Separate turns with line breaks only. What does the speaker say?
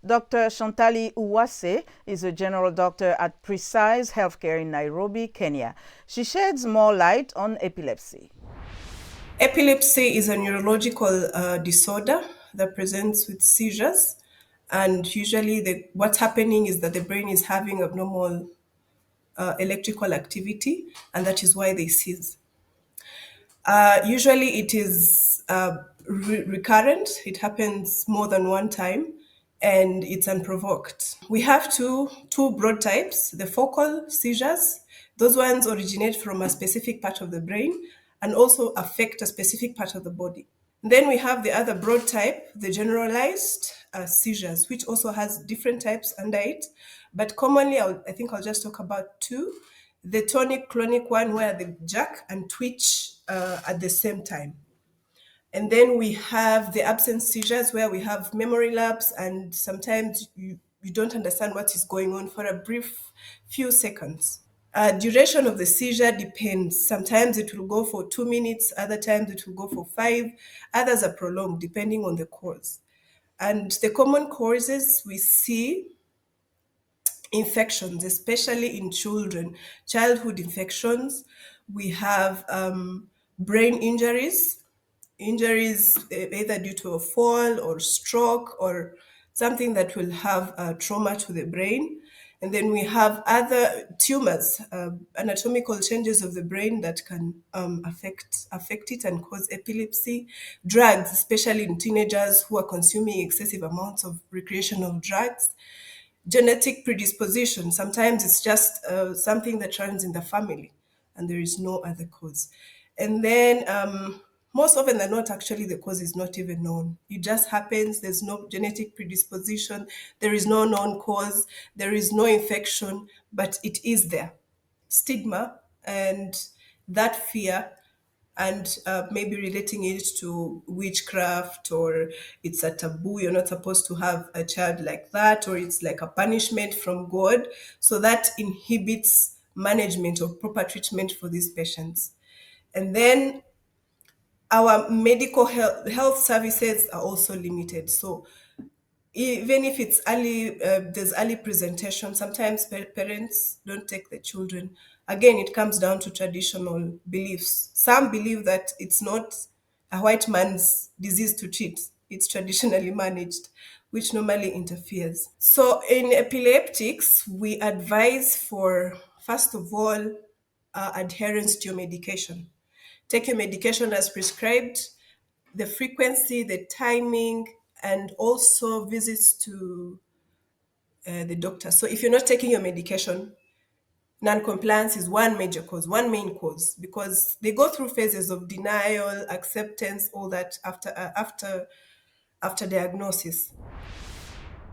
Dr. Shantali Uwase is a general doctor at Precise Healthcare in Nairobi, Kenya. She sheds more light on epilepsy.
Epilepsy is a neurological disorder that presents with seizures, and usually what's happening is that the brain is having abnormal electrical activity, and that is why they seize. Usually, it is recurrent. It happens more than one time, and it's unprovoked. We have two broad types: the focal seizures. Those ones originate from a specific part of the brain and also affect a specific part of the body. Then we have the other broad type, the generalized seizures, which also has different types under it. But commonly, I think I'll just talk about two. The tonic clonic one, where they jerk and twitch at the same time. And then we have the absence seizures, where we have memory lapse, and sometimes you don't understand what is going on for a brief few seconds. Duration of the seizure depends. Sometimes it will go for 2 minutes, other times it will go for 5, others are prolonged depending on the cause. And the common causes we see infections, especially in children, childhood infections. We have brain injuries either due to a fall or stroke or something that will have trauma to the brain. And then we have other tumors, anatomical changes of the brain that can affect it and cause epilepsy. Drugs, especially in teenagers who are consuming excessive amounts of recreational drugs. Genetic predisposition, sometimes it's just something that runs in the family and there is no other cause. And then most often than not, actually, the cause is not even known. It just happens. There's no genetic predisposition. There is no known cause. There is no infection, but it is there. Stigma and that fear, and maybe relating it to witchcraft, or it's a taboo, you're not supposed to have a child like that, or it's like a punishment from God. So that inhibits management or proper treatment for these patients. And then our medical health services are also limited. So even if it's early, there's early presentation, sometimes parents don't take the children. Again, it comes down to traditional beliefs. Some believe that it's not a white man's disease to treat, it's traditionally managed, which normally interferes. So in epileptics, we advise for, first of all, adherence to your medication. Take your medication as prescribed, the frequency, the timing, and also visits to the doctor. So if you're not taking your medication, non-compliance is one major cause, one main cause, because they go through phases of denial, acceptance, all that after diagnosis.